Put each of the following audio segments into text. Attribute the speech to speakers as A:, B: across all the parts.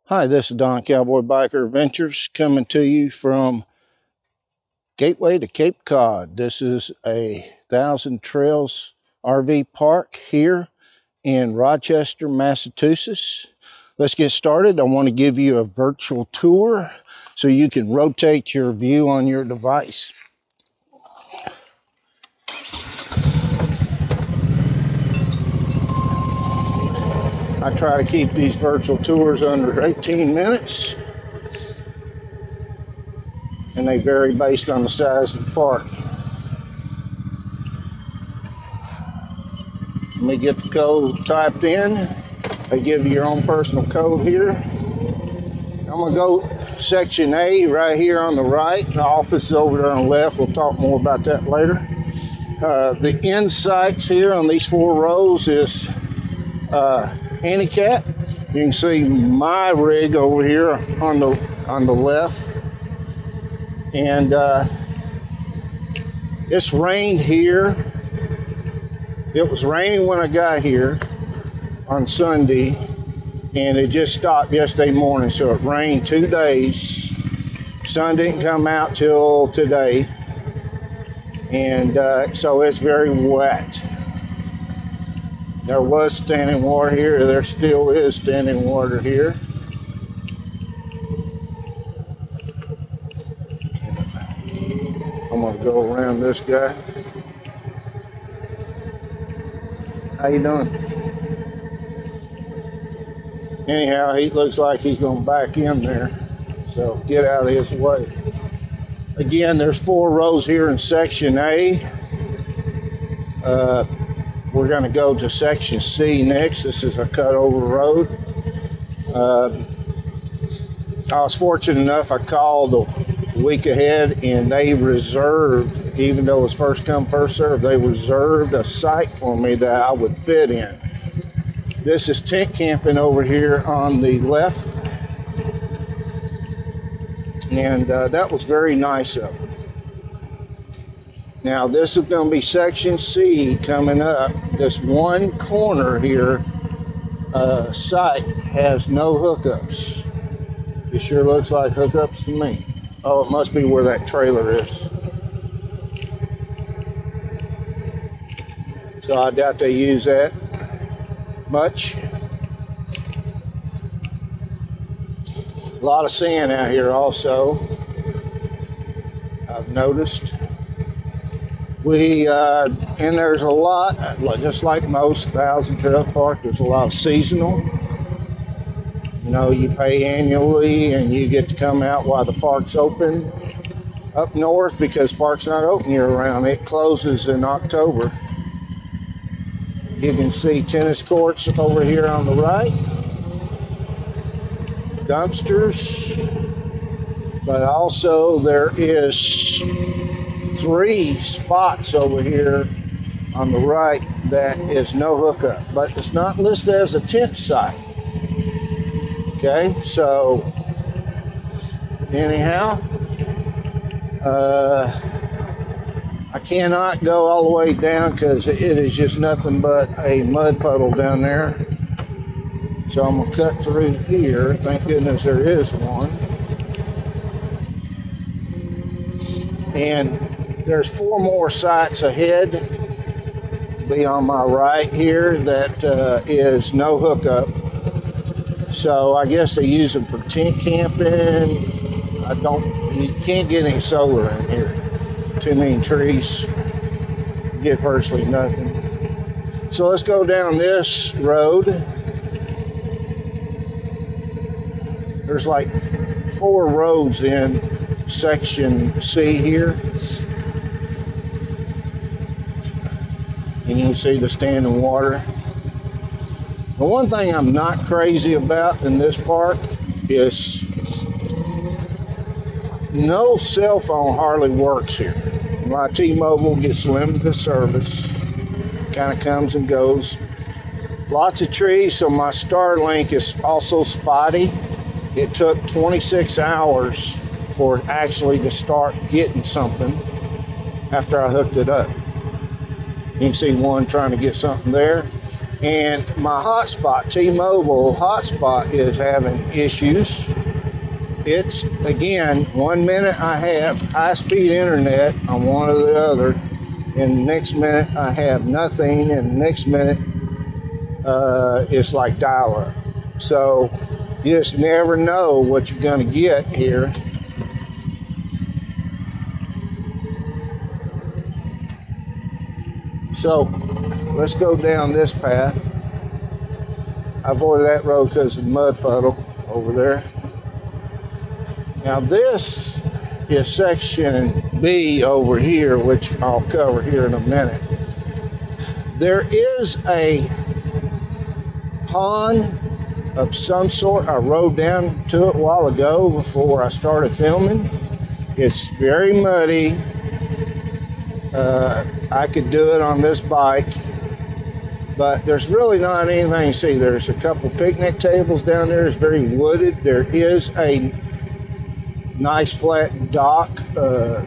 A: Hi, this is Don Cowboy Biker Adventures coming to you from Gateway to Cape Cod. This is a Thousand Trails RV park here in Rochester, Massachusetts. Let's get started. I want to give you a virtual tour so you can rotate your view on your device. I try to keep these virtual tours under 18 minutes, and they vary based on the size of the park. Let me get the code typed in. They give you your own personal code here. I'm gonna go section A right here on the right. The office is over there on the left. We'll talk more about that later. The insights here on these 4 rows is handicap. You can see my rig over here on the left, and it's rained here. It was raining when I got here on Sunday, and it just stopped yesterday morning, so it rained 2 days. Sun didn't come out till today, and so it's very wet. There was standing water here. There still is standing water here. I'm gonna go around this guy. How you doing? Anyhow, he looks like he's gonna back in there, so get out of his way. Again, there's 4 rows here in section A. We're gonna go to section C next. This is a cutover road. I was fortunate enough, I called a week ahead and they reserved, even though it was first come, first served, they reserved a site for me that I would fit in. This is tent camping over here on the left. And that was very nice of them. Now this is going to be section C coming up. This one corner here, site has no hookups. It sure looks like hookups to me. Oh, it must be where that trailer is. So I doubt they use that much. A lot of sand out here also, I've noticed. And there's a lot, just like most Thousand Trail Park, there's a lot of seasonal. You know, you pay annually and you get to come out while the park's open. Up north, because the park's not open year round, it closes in October. You can see tennis courts over here on the right. Dumpsters. But also there is 3 spots over here on the right that is no hookup, but it's not listed as a tent site. Okay, so anyhow, I cannot go all the way down because it is just nothing but a mud puddle down there. So I'm gonna cut through here. Thank goodness there is one. And there's 4 more sites ahead, be on my right here, that is no hookup. So I guess they use them for tent camping. You can't get any solar in here. Too many trees, you get virtually nothing. So let's go down this road. There's like 4 roads in section C here. And you can see the standing water. The one thing I'm not crazy about in this park is no cell phone hardly works here. My T-Mobile gets limited service, kind of comes and goes. Lots of trees, so my Starlink is also spotty. It took 26 hours for it actually to start getting something after I hooked it up. You can see one trying to get something there. And my hotspot, T-Mobile hotspot, is having issues. It's, again, 1 minute I have high-speed internet on one or the other, and the next minute I have nothing, and the next minute it's like dial-up. So you just never know what you're going to get here. So let's go down this path. I avoided that road because of the mud puddle over there. Now this is section B over here, which I'll cover here in a minute. There is a pond of some sort. I rode down to it a while ago before I started filming. It's very muddy. I could do it on this bike, but there's really not anything to see. There's a couple picnic tables down there. It's very wooded. There is a nice flat dock. I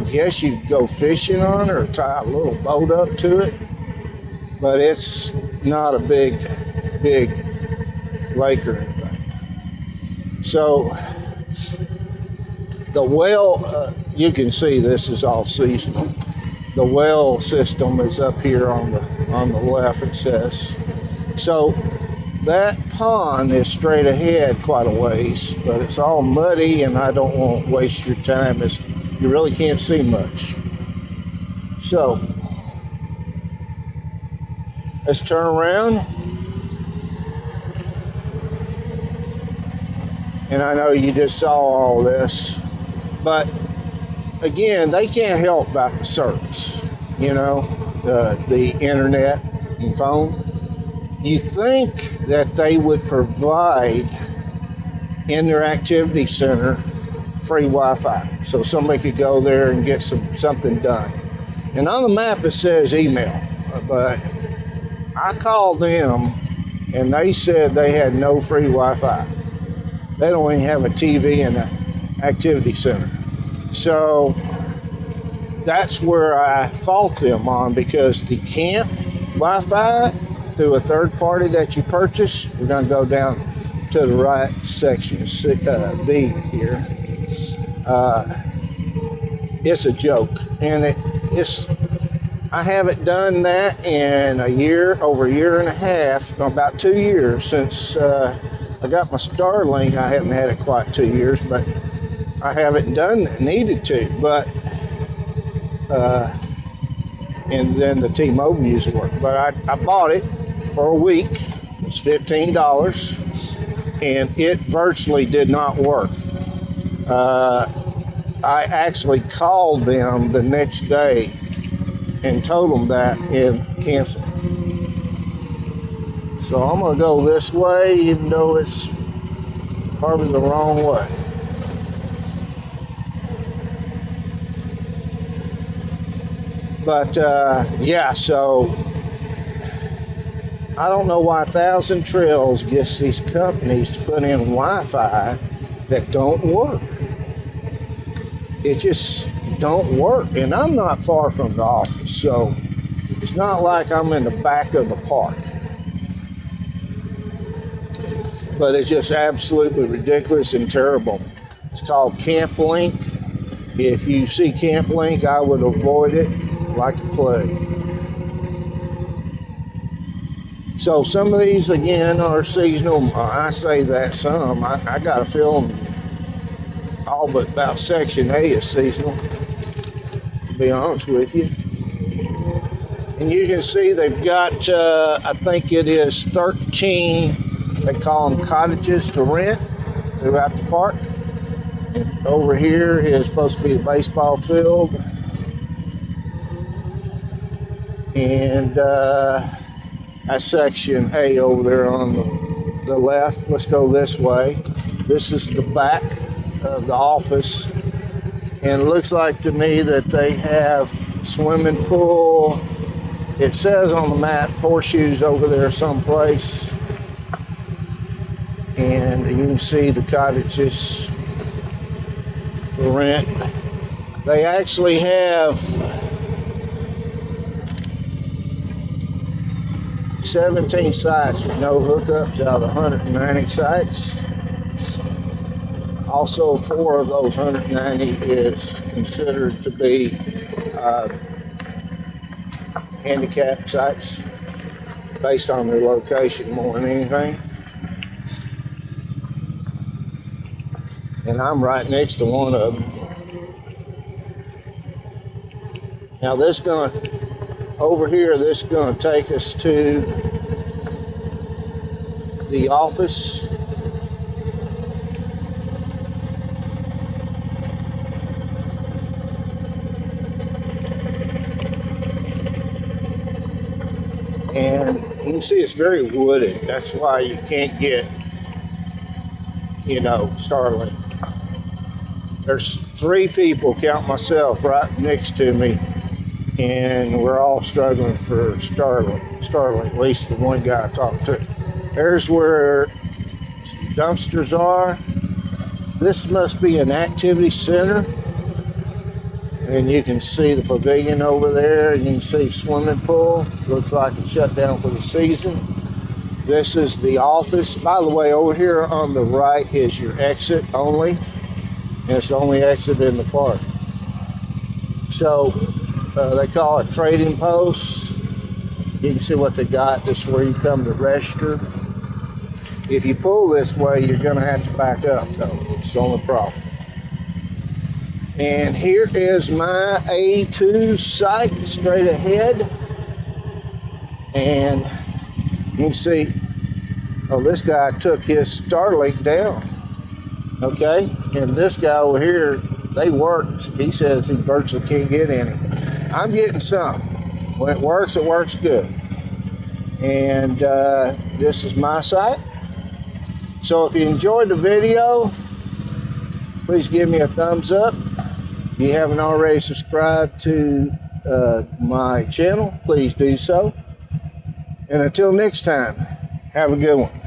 A: guess you could go fishing on or tie a little boat up to it, but it's not a big lake or anything. So the well, you can see this is all seasonal. The well system is up here on the left, it says. So that pond is straight ahead quite a ways, but it's all muddy, and I don't want to waste your time. You really can't see much. So let's turn around. And I know you just saw all this, but again, they can't help about the service, you know, the internet and phone. You think that they would provide in their activity center free Wi-Fi so somebody could go there and get something done. And on the map it says email, but I called them and they said they had no free Wi-Fi. They don't even have a TV in the activity center. So that's where I fault them on, because the camp Wi-Fi through a third party that you purchase, we're going to go down to the right section, B here. It's a joke, and I haven't done that in over a year and a half, about 2 years since I got my Starlink. I haven't had it quite 2 years, but I haven't needed to, but and then the T-Mobile used to work. But I bought it for a week. It's $15, and it virtually did not work. I actually called them the next day and told them that and canceled. So I'm gonna go this way, even though it's probably the wrong way. But yeah, so I don't know why 1,000 Trails gets these companies to put in Wi-Fi that don't work. It just don't work. And I'm not far from the office, so it's not like I'm in the back of the park. But it's just absolutely ridiculous and terrible. It's called Camp Link. If you see Camp Link, I would avoid it like the plague. So some of these, again, are seasonal. I say that some. I got a feeling all but about Section A is seasonal, to be honest with you. And you can see they've got, I think it is 13, they call them cottages to rent throughout the park. And over here is supposed to be a baseball field. And that's Section A over there on the left. Let's go this way. This is the back of the office. And it looks like to me that they have swimming pool. It says on the map, horseshoes over there someplace. And you can see the cottages for rent. They actually have 17 sites with no hookups out of the 190 sites. Also, 4 of those 190 is considered to be handicap sites based on their location more than anything. And I'm right next to one of them. Now over here, this is gonna take us to the office. And you can see it's very wooded. That's why you can't get, Starlink. There's 3 people, count myself, right next to me, and we're all struggling for Starlink, at least the one guy I talked to. There's where dumpsters are. This must be an activity center. And you can see the pavilion over there, and you can see swimming pool. Looks like it's shut down for the season. This is the office. By the way, over here on the right is your exit only. And it's the only exit in the park. So they call it trading posts. You can see what they got. This is where you come to register. If you pull this way, you're gonna have to back up though. It's the only problem. And here is my A2 site straight ahead. And you can see, this guy took his Starlink down. Okay, and this guy over here, they worked. He says he virtually can't get any. I'm getting some. When it works good. And this is my site. So if you enjoyed the video, please give me a thumbs up. If you haven't already subscribed to my channel, please do so. And until next time, have a good one.